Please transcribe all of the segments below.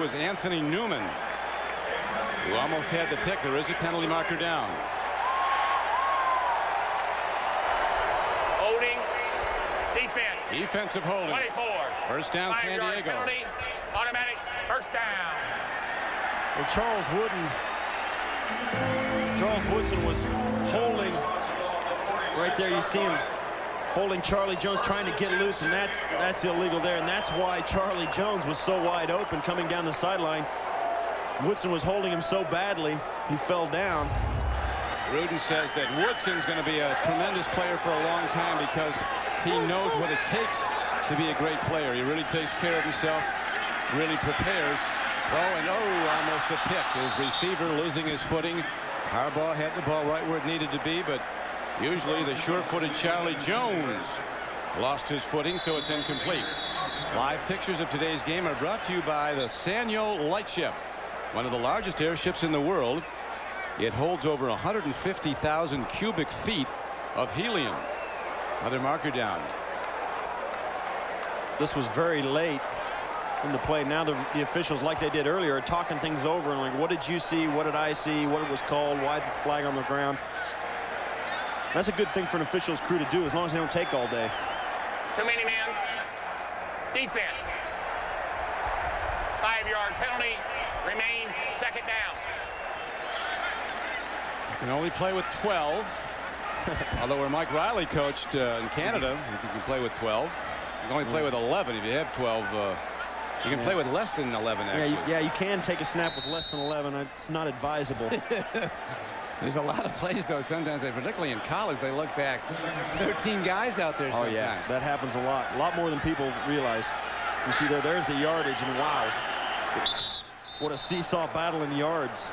was Anthony Newman, who almost had the pick. There is a penalty marker down. Holding. Defense. Defensive holding. 24. First down, San Diego. Penalty. Automatic. First down. Well, Charles Woodson was holding right there. You see him holding Charlie Jones, trying to get loose, and that's illegal there. And that's why Charlie Jones was so wide open coming down the sideline. Woodson was holding him so badly, he fell down. Gruden says that Woodson's going to be a tremendous player for a long time because he knows what it takes to be a great player. He really takes care of himself, really prepares. Throw and almost a pick. His receiver losing his footing. Harbaugh had the ball right where it needed to be, but usually the sure-footed Charlie Jones lost his footing, so it's incomplete. Live pictures of today's game are brought to you by the Sanyo Lightship, one of the largest airships in the world. It holds over 150,000 cubic feet of helium. Another marker down. This was very late in the play. Now the officials, like they did earlier, are talking things over and like, what did you see? What did I see? What it was called? Why the flag on the ground? That's a good thing for an official's crew to do, as long as they don't take all day. Too many men. Defense. 5-yard penalty. Remains second down. You can only play with 12. Although where Mike Riley coached in Canada, you can play with 12. You can only play with 11 if you have 12. You can play with less than 11, actually. Yeah, you can take a snap with less than 11. It's not advisable. There's a lot of plays, though, sometimes, particularly in college, they look back. There's 13 guys out there sometimes. Oh, yeah, that happens a lot more than people realize. You see there's the yardage, and wow, what a seesaw battle in yards.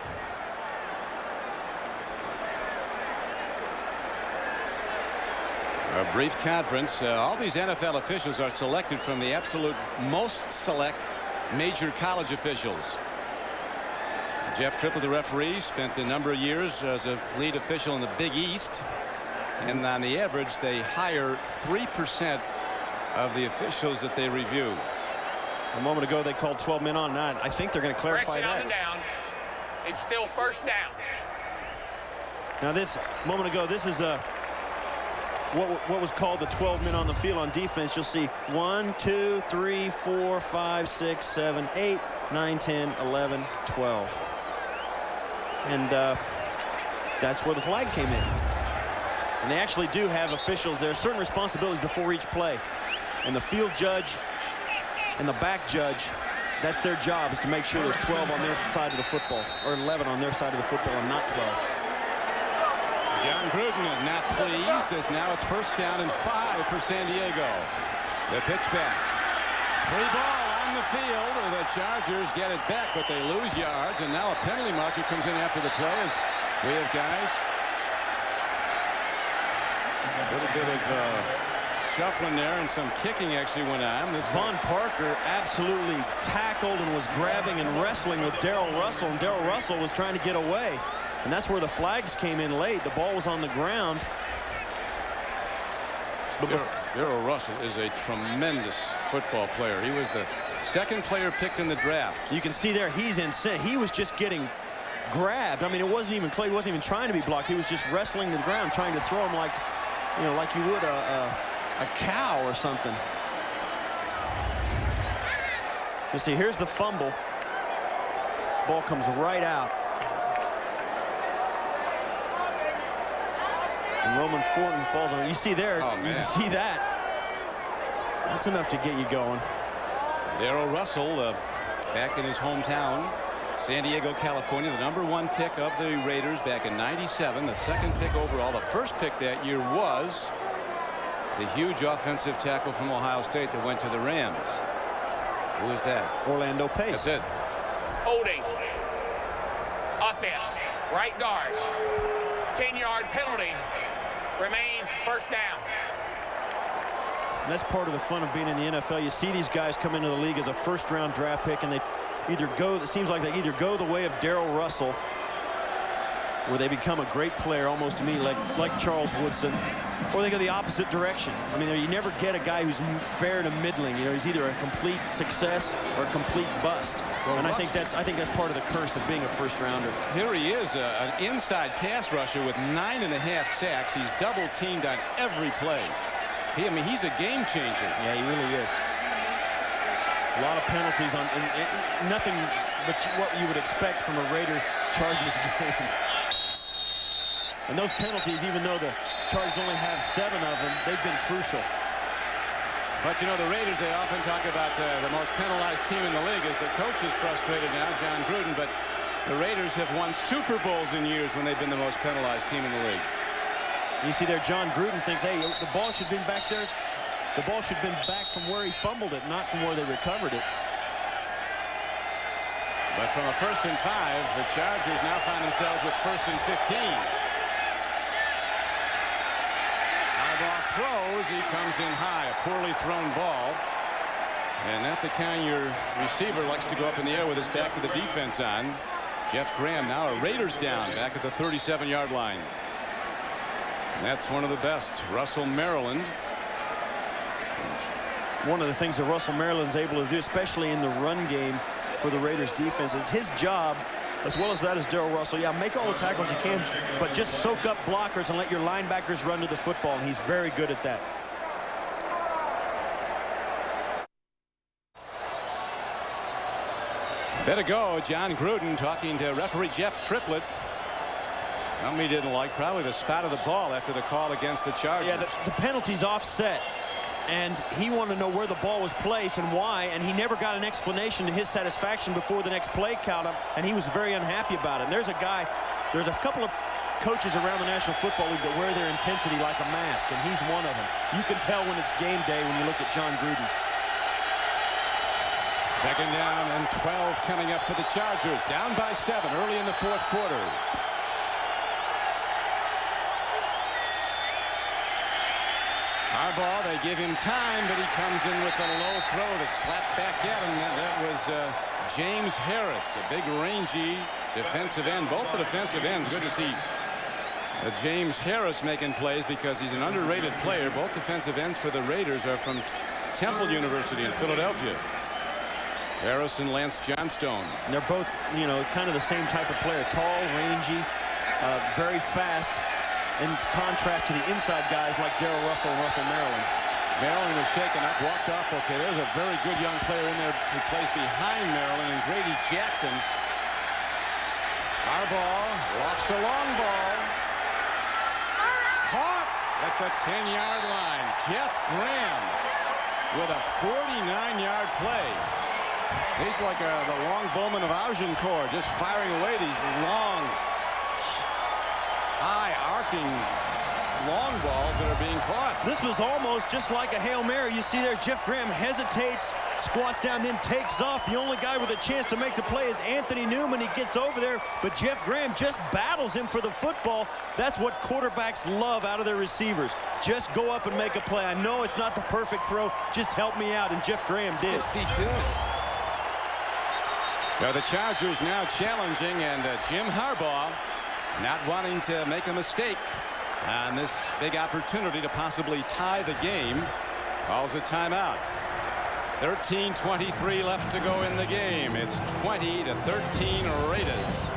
A brief conference. All these NFL officials are selected from the absolute most select major college officials. Jeff Triplett, the referee, spent a number of years as a lead official in the Big East. And on the average, they hire 3% of the officials that they review. A moment ago, they called 12 men on 9. I think they're going to clarify that. Down. It's still first down. Now, this moment ago, this is what was called the 12 men on the field on defense. You'll see 1, 2, 3, 4, 5, 6, 7, 8, 9, 10, 11, 12. And that's where the flag came in. And they actually do have officials. There are certain responsibilities before each play. And the field judge and the back judge, that's their job, is to make sure there's 12 on their side of the football, or 11 on their side of the football, and not 12. John Gruden not pleased, as now it's first down and 5 for San Diego. The pitch back. Free ball on the field. The Chargers get it back, but they lose yards, and now a penalty marker comes in after the play as we have guys. A little bit of shuffling there, and some kicking actually went on. This Von Parker absolutely tackled and was grabbing and wrestling with Darrell Russell, and Darrell Russell was trying to get away. And that's where the flags came in late. The ball was on the ground. Darrell Russell is a tremendous football player. He was the second player picked in the draft. You can see there he's insane. He was just getting grabbed. I mean, it wasn't even Clay. He wasn't even trying to be blocked. He was just wrestling to the ground, trying to throw him like, you know, like you would a cow or something. You see, here's the fumble. Ball comes right out. And Roman Fortin falls on it. You see there, you can see that. That's enough to get you going. Darrell Russell back in his hometown, San Diego, California, the #1 pick of the Raiders back in '97, the second pick overall. The first pick that year was the huge offensive tackle from Ohio State that went to the Rams. Who is that? Orlando Pace. That's it. Holding. Offense. Right guard. 10-yard penalty. Remains first down. And that's part of the fun of being in the NFL. You see these guys come into the league as a first-round draft pick, and they either go, it seems like they either go the way of Darrell Russell, where they become a great player almost to me like Charles Woodson, or they go the opposite direction. I mean, you never get a guy who's fair to middling. You know, he's either a complete success or a complete bust. Well, and I think that's part of the curse of being a first-rounder. Here he is, an inside pass rusher with 9.5 sacks. He's double teamed on every play. I mean, he's a game changer. Yeah, he really is. A lot of penalties on and nothing but what you would expect from a Raider-Chargers game. And those penalties, even though the Chargers only have 7 of them, they've been crucial. But, you know, the Raiders, they often talk about the most penalized team in the league. As the coach is frustrated now, John Gruden, but the Raiders have won Super Bowls in years when they've been the most penalized team in the league. You see there, John Gruden thinks, hey, the ball should have been back there. The ball should have been back from where he fumbled it, not from where they recovered it. But from a 1st and 5, the Chargers now find themselves with 1st and 15. Throws, he comes in high, a poorly thrown ball, and not the kind your receiver likes to go up in the air with his back to the defense on. Jeff Graham now a Raiders down back at the 37-yard line. And that's one of the best, Russell Maryland. One of the things that Russell Maryland's able to do, especially in the run game for the Raiders defense, it's his job, as well as that is Darrell Russell. Yeah, make all the tackles you can, but just soak up blockers and let your linebackers run to the football, and he's very good at that. Better go. John Gruden talking to referee Jeff Triplett. Something he didn't like, probably the spot of the ball after the call against the Chargers. Yeah, the penalty's offset. And he wanted to know where the ball was placed and why, and he never got an explanation to his satisfaction before the next play count, and he was very unhappy about it. And there's a couple of coaches around the National Football League that wear their intensity like a mask, and he's one of them. You can tell when it's game day when you look at John Gruden. 2nd down and 12 coming up for the Chargers, down by 7 early in the 4th quarter. Harbaugh, they give him time, but he comes in with a low throw that slapped back at him. That was James Harris, a big rangy defensive end. Both the defensive ends, good to see James Harris making plays because he's an underrated player. Both defensive ends for the Raiders are from Temple University in Philadelphia. Harris and Lance Johnstone. And they're both, you know, kind of the same type of player. Tall, rangy, very fast. In contrast to the inside guys like Darrell Russell and Russell Maryland. Maryland was shaken up, walked off. Okay, there's a very good young player in there who plays behind Maryland, and Grady Jackson. Harbaugh lofts a long ball. Caught at the 10-yard line. Jeff Graham with a 49-yard play. He's like the long bowman of Agincourt, just firing away these long, high arcing long balls that are being caught. This was almost just like a Hail Mary. You see there, Jeff Graham hesitates, squats down, then takes off. The only guy with a chance to make the play is Anthony Newman. He gets over there, but Jeff Graham just battles him for the football. That's what quarterbacks love out of their receivers. Just go up and make a play. I know it's not the perfect throw. Just help me out, and Jeff Graham did. Yes, he did. So the Chargers now challenging, and Jim Harbaugh not wanting to make a mistake on this big opportunity to possibly tie the game, calls a timeout. 13:23 left to go in the game. It's 20-13 Raiders.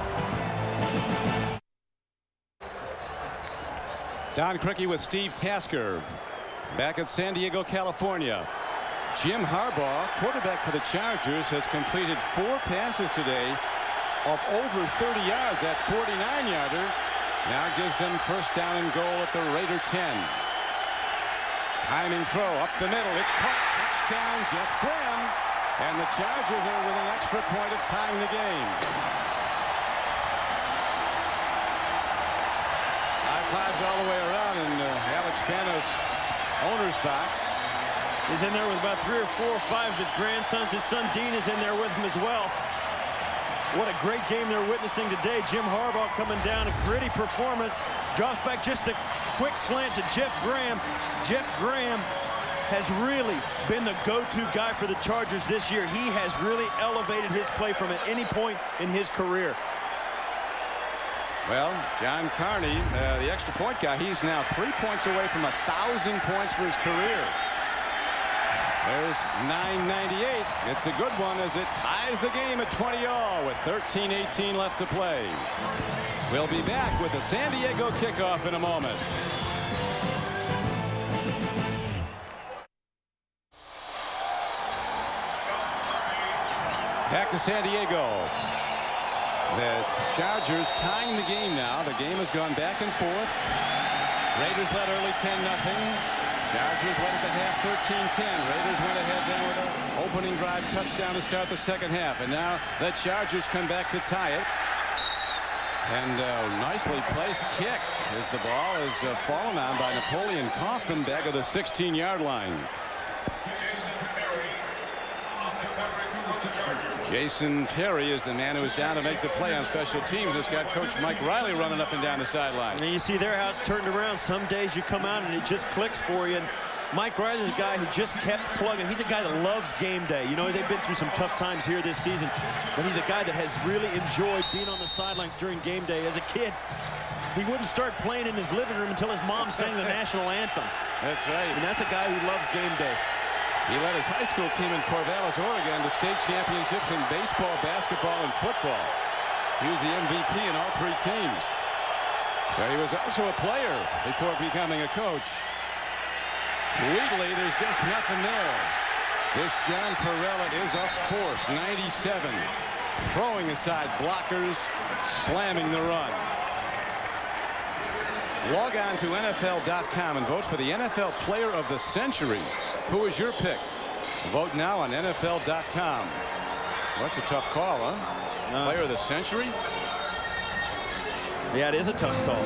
Don Criqui with Steve Tasker back at San Diego, California. Jim Harbaugh, quarterback for the Chargers, has completed 4 passes today of over 30 yards. That 49-yarder now gives them 1st down and goal at the Raider 10. Timing throw up the middle. It's caught. Touchdown, Jeff Graham. And the Chargers are with an extra point of tying the game. High fives all the way around in Alex Pano's owner's box. He's in there with about 3 or 4 or 5 of his grandsons. His son Dean is in there with him as well. What a great game they're witnessing today. Jim Harbaugh coming down, a gritty performance. Drops back just a quick slant to Jeff Graham. Jeff Graham has really been the go-to guy for the Chargers this year. He has really elevated his play from at any point in his career. Well, John Carney, the extra point guy, he's now 3 points away from 1,000 points for his career. There's 998. It's a good one as it ties the game at 20-all with 13:18 left to play. We'll be back with the San Diego kickoff in a moment. Back to San Diego. The Chargers tying the game now. The game has gone back and forth. Raiders led early 10-0. Chargers led at the half 13-10. Raiders went ahead then with an opening drive touchdown to start the second half. And now the Chargers come back to tie it. And nicely placed kick as the ball is fallen on by Napoleon Kaufman back of the 16-yard line. Jason Perry is the man who is down to make the play on special teams. It's got Coach Mike Riley running up and down the sideline. And you see there how it's turned around. Some days you come out and it just clicks for you. And Mike Riley's a guy who just kept plugging. He's a guy that loves game day. You know, they've been through some tough times here this season, but he's a guy that has really enjoyed being on the sidelines during game day. As a kid, he wouldn't start playing in his living room until his mom sang the national anthem. That's right. And that's a guy who loves game day. He led his high school team in Corvallis, Oregon to state championships in baseball, basketball, and football. He was the MVP in all three teams. So he was also a player before becoming a coach. Legally, there's just nothing there. This John Perrella is a force. 97. Throwing aside blockers, slamming the run. Log on to NFL.com and vote for the NFL Player of the Century. Who is your pick? Vote now on NFL.com. That's a tough call, huh? Player of the Century? Yeah, it is a tough call.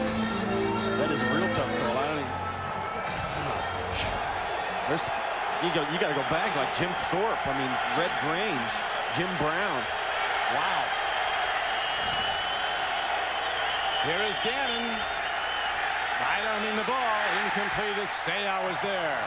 That is a real tough call. I don't even... you got to go back like Jim Thorpe. I mean, Red Grange, Jim Brown. Wow. Here is Gannon. Sidearming the ball. Incomplete as Seau was there.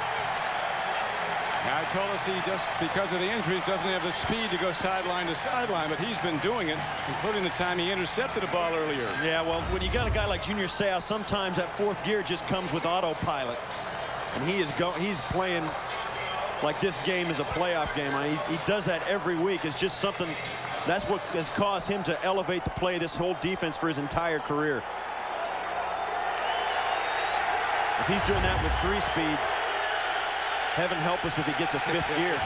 Now, I told us he just, because of the injuries, doesn't have the speed to go sideline to sideline, but he's been doing it, including the time he intercepted a ball earlier. Yeah, well, when you got a guy like Junior Seau, sometimes that fourth gear just comes with autopilot. And he's playing like this game is a playoff game. He does that every week. It's just something, that's what has caused him to elevate the play, this whole defense for his entire career. If he's doing that with 3 speeds, heaven help us if he gets a 5th gear.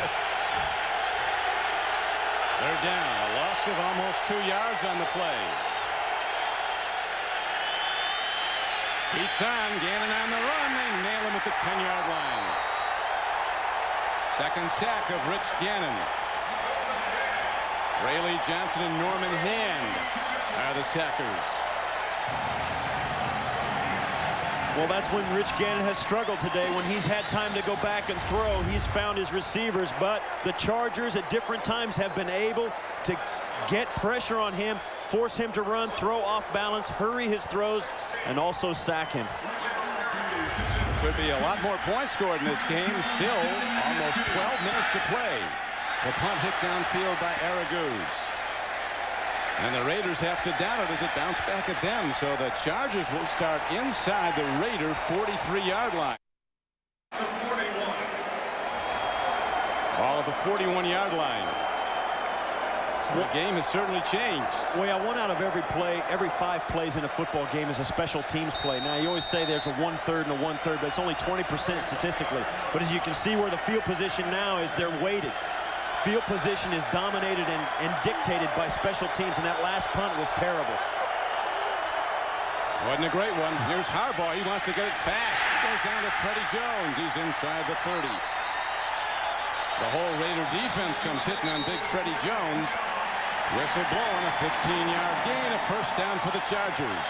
They're down. A loss of almost 2 yards on the play. Beats on. Gannon on the run. They nail him at the 10-yard line. Second sack of Rich Gannon. Rayleigh Johnson and Norman Hand are the sackers. Well, that's when Rich Gannon has struggled today. When he's had time to go back and throw, he's found his receivers. But the Chargers at different times have been able to get pressure on him, force him to run, throw off balance, hurry his throws, and also sack him. Could be a lot more points scored in this game. Still almost 12 minutes to play. The punt hit downfield by Araguz. And the Raiders have to down it as it bounced back at them. So the Chargers will start inside the Raider 43-yard line. Ball at the 41-yard line. So the game has certainly changed. Well, yeah, 1 out of every play, every 5 plays in a football game is a special teams play. Now, you always say there's a 1/3 and a 1/3, but it's only 20% statistically. But as you can see where the field position now is, they're weighted. Field position is dominated and dictated by special teams, and that last punt was terrible. Wasn't a great one. Here's Harbaugh. He wants to get it fast. He goes down to Freddie Jones. He's inside the 30. The whole Raider defense comes hitting on big Freddie Jones. Whistle blowing, a 15-yard gain, a first down for the Chargers.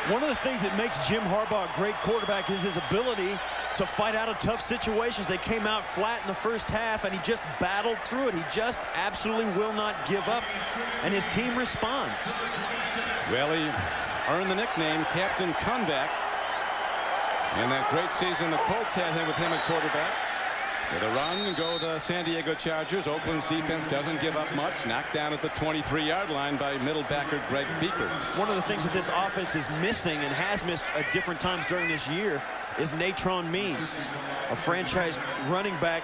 One of the things that makes Jim Harbaugh a great quarterback is his ability to fight out of tough situations. They came out flat in the first half, and he just battled through it. He just absolutely will not give up, and his team responds. Well, he earned the nickname Captain Comeback in that great season the Colts had him with him at quarterback. With a run go the San Diego Chargers. Oakland's defense doesn't give up much. Knocked down at the 23-yard line by middle backer Greg Beaker. One of the things that this offense is missing and has missed at different times during this year is Natron Means, a franchise running back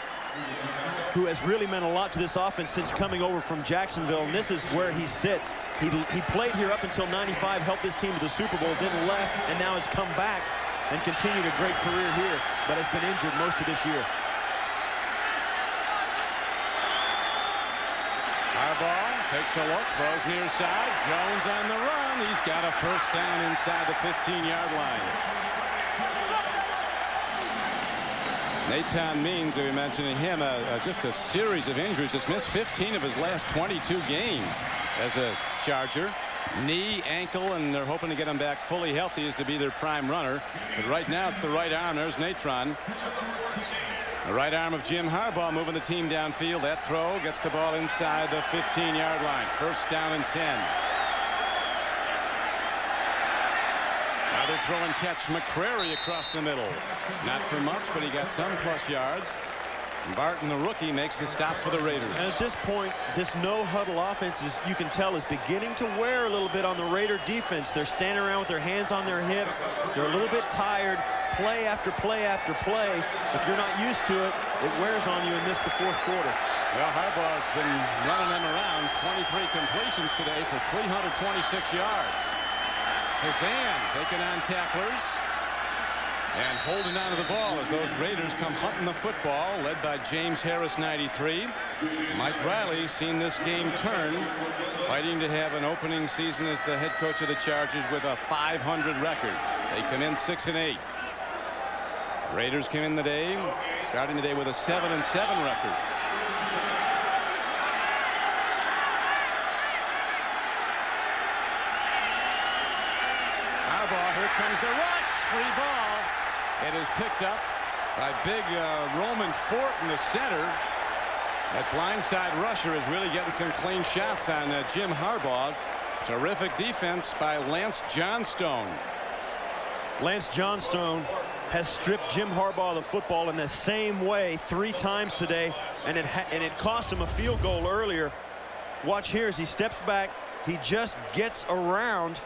who has really meant a lot to this offense since coming over from Jacksonville, and this is where he sits. He played here up until '95, helped this team to the Super Bowl, then left, and now has come back and continued a great career here, but has been injured most of this year. Harbaugh takes a look, throws near side. Jones on the run. He's got a first down inside the 15-yard line. Nathan Means, we mentioned him, just a series of injuries. Has missed 15 of his last 22 games as a Charger. Knee, ankle, and they're hoping to get him back fully healthy as to be their prime runner. But right now it's the right arm. There's Natron. The right arm of Jim Harbaugh moving the team downfield. That throw gets the ball inside the 15-yard line. First down and 10. Another throw and catch. McCrary across the middle. Not for much, but he got some plus yards. Barton, the rookie, makes the stop for the Raiders. And at this point, this no-huddle offense, you can tell, is beginning to wear a little bit on the Raider defense. They're standing around with their hands on their hips. They're a little bit tired. Play after play after play. If you're not used to it, it wears on you and miss the fourth quarter. Well, Harbaugh's been running them around. 23 completions today for 326 yards. Kazan taking on tacklers and holding on to the ball as those Raiders come hunting the football, led by James Harris, 93. Mike Riley's seen this game turn, fighting to have an opening season as the head coach of the Chargers with a 500 record. They come in 6-8. Raiders came in the day, starting the day with a 7-7 record. Harbaugh, here comes the rush, free ball. It is picked up by big Roman Fort in the center. That blindside rusher is really getting some clean shots on Jim Harbaugh. Terrific defense by Lance Johnstone. Lance Johnstone has stripped Jim Harbaugh of the football in the same way 3 times today, and it cost him a field goal earlier. Watch here as he steps back. He just gets around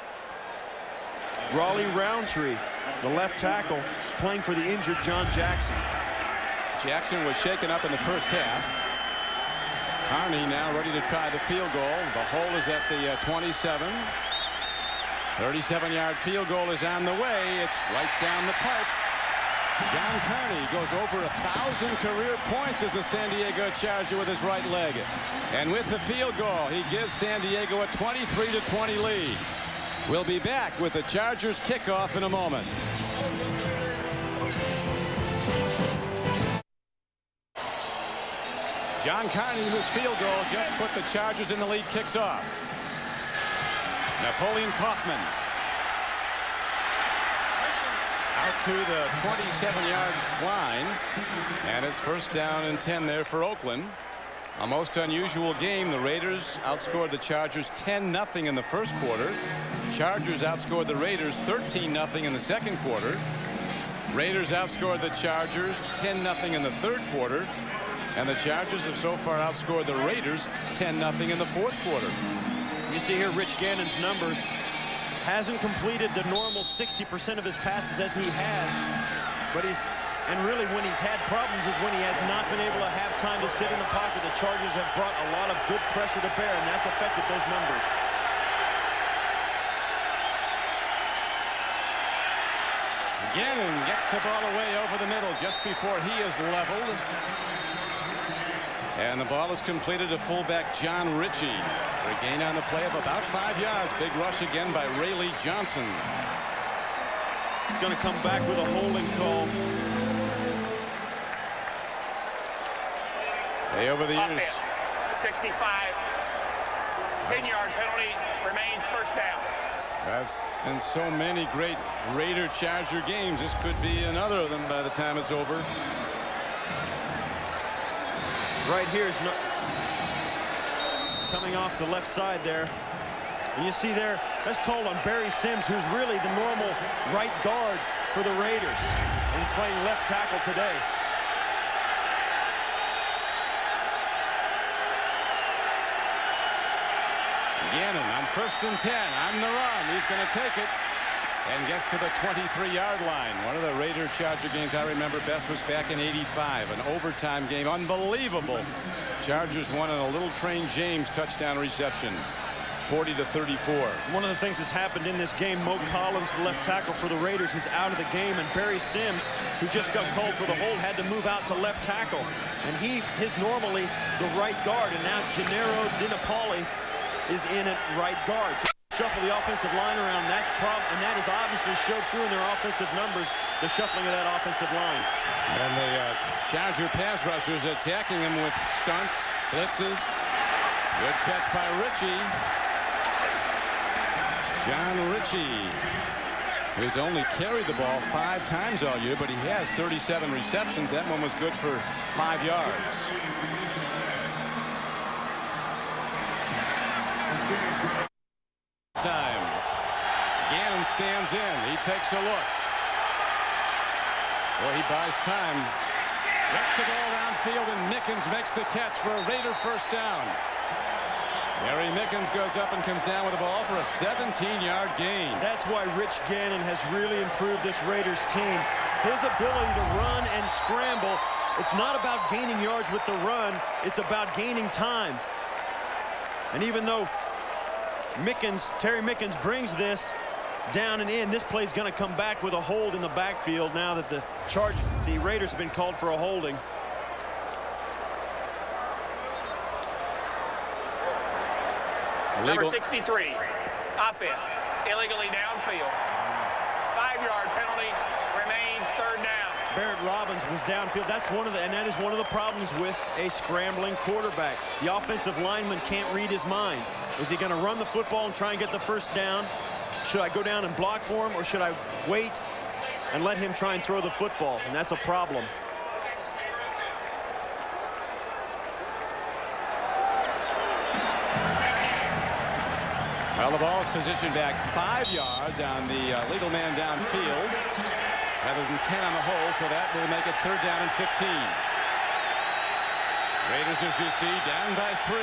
Raleigh Roundtree, the left tackle, playing for the injured John Jackson. Jackson was shaken up in the first half. Carney now ready to try the field goal. The hole is at the 27. 37-yard field goal is on the way. It's right down the pipe. John Carney goes over 1,000 career points as a San Diego Charger with his right leg. And with the field goal, he gives San Diego a 23-20 lead. We'll be back with the Chargers kickoff in a moment. John Carney, whose field goal just put the Chargers in the lead, kicks off. Napoleon Kaufman out to the 27-yard line, and it's first down and 10 there for Oakland. A most unusual game. The Raiders outscored the Chargers 10-0 in the first quarter. Chargers outscored the Raiders 13-0 in the second quarter. Raiders outscored the Chargers 10-0 in the third quarter, and the Chargers have so far outscored the Raiders 10-0 in the fourth quarter. You see here Rich Gannon's numbers. Hasn't completed the normal 60% of his passes as he has, but and really when he's had problems is when he has not been able to have time to sit in the pocket. The Chargers have brought a lot of good pressure to bear, and that's affected those numbers. Gannon gets the ball away over the middle just before he is leveled. And the ball is completed to fullback John Ritchie for a gain on the play of about 5 yards. Big rush again by Rayleigh Johnson. He's going to come back with a holding call. Hey, over the years. Offense, 65. 10-yard penalty, remains first down. That's been so many great Raider Charger games. This could be another of them by the time it's over. Right here is coming off the left side there. And you see there, that's called on Barry Sims, who's really the normal right guard for the Raiders. And he's playing left tackle today. Gannon on 1st and 10 on the run. He's going to take it and gets to the 23-yard line. One of the Raider Charger games I remember best was back in '85, an overtime game. Unbelievable. Chargers won on a Little Train James touchdown reception, 40-34. One of the things that's happened in this game, Mo Collins, the left tackle for the Raiders, is out of the game, and Barry Sims, who just got called for the hold, had to move out to left tackle. And his normally the right guard, and now Gennaro DiNapoli is in at right guard. So shuffle the offensive line around. That's and that is obviously showed through in their offensive numbers, the shuffling of that offensive line. And the Charger pass rushers attacking him with stunts, blitzes. Good catch by Ritchie. John Ritchie, who's only carried the ball 5 times all year, but he has 37 receptions. That one was good for 5 yards. Time. Gannon stands in. He takes a look. Boy, he buys time. Gets the ball downfield, and Mickens makes the catch for a Raider first down. Terry Mickens goes up and comes down with the ball for a 17-yard gain. That's why Rich Gannon has really improved this Raiders team. His ability to run and scramble. It's not about gaining yards with the run. It's about gaining time. And even though Terry Mickens brings this down and in, this play's going to come back with a hold in the backfield now that the Raiders have been called for a holding. Number 63, offense, illegally downfield. 5-yard penalty, remains 3rd down. Barrett Robbins was downfield. That is one of the problems with a scrambling quarterback. The offensive lineman can't read his mind. Is he going to run the football and try and get the first down? Should I go down and block for him, or should I wait and let him try and throw the football? And that's a problem. Well, the ball is positioned back 5 yards on the legal man downfield, rather than 10 on the hole, so that will make it 3rd down and 15. Raiders, as you see, down by 3.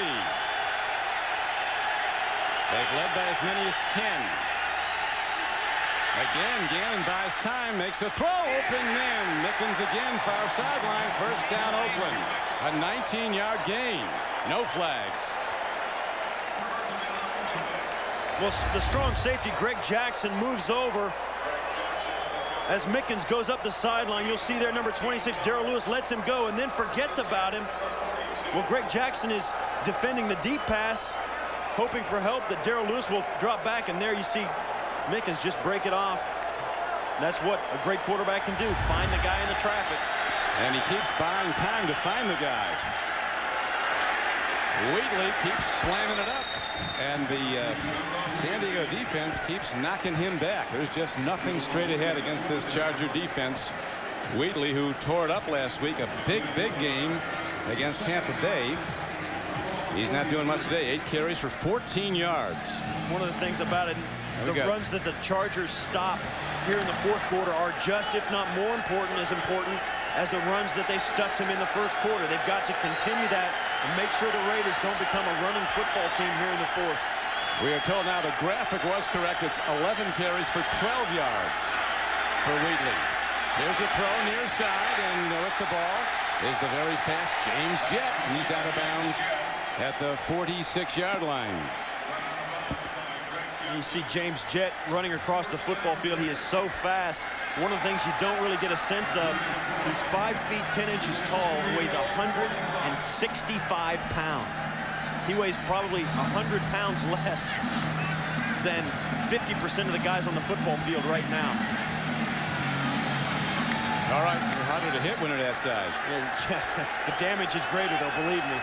They've led by as many as 10. Again, Gannon buys time, makes a throw, open man. Mickens again, far sideline, first down Oakland. A 19-yard gain, no flags. Well, the strong safety, Greg Jackson, moves over as Mickens goes up the sideline. You'll see there number 26, Darrell Lewis, lets him go and then forgets about him. Well, Greg Jackson is defending the deep pass, hoping for help that Darrell Lewis will drop back, and there you see Mickens just break it off. That's what a great quarterback can do, find the guy in the traffic. And he keeps buying time to find the guy. Wheatley keeps slamming it up, and the San Diego defense keeps knocking him back. There's just nothing straight ahead against this Charger defense. Wheatley, who tore it up last week, a big game against Tampa Bay. He's not doing much today. 8 carries for 14 yards. One of the things about it, the runs that the Chargers stop here in the 4th quarter are just, if not more important as the runs that they stuffed him in the 1st quarter. They've got to continue that and make sure the Raiders don't become a running football team here in the 4th. We are told now the graphic was correct. It's 11 carries for 12 yards for Wheatley. Here's a throw near side, and with the ball is the very fast James Jett. He's out of bounds at the 46-yard line. You see James Jett running across the football field. He is so fast. One of the things you don't really get a sense of, he's 5 feet 10 inches tall and weighs 165 pounds. He weighs probably 100 pounds less than 50% of the guys on the football field right now. All right, you're harder to hit when you're that size. Yeah, the damage is greater, though, believe me.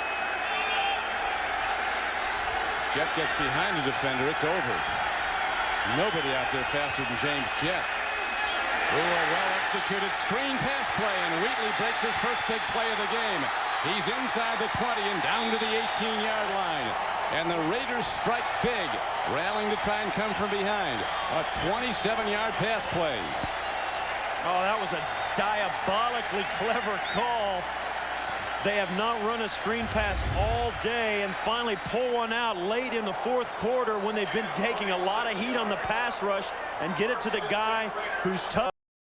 Jett gets behind the defender. It's over. Nobody out there faster than James Jett. A well-executed screen pass play, and Wheatley breaks his first big play of the game. He's inside the 20 and down to the 18-yard line. And the Raiders strike big, rallying to try and come from behind. A 27-yard pass play. Oh, that was a diabolically clever call They have not run a screen pass all day and finally pull one out late in the fourth quarter when they've been taking a lot of heat on the pass rush and get it to the guy who's tough.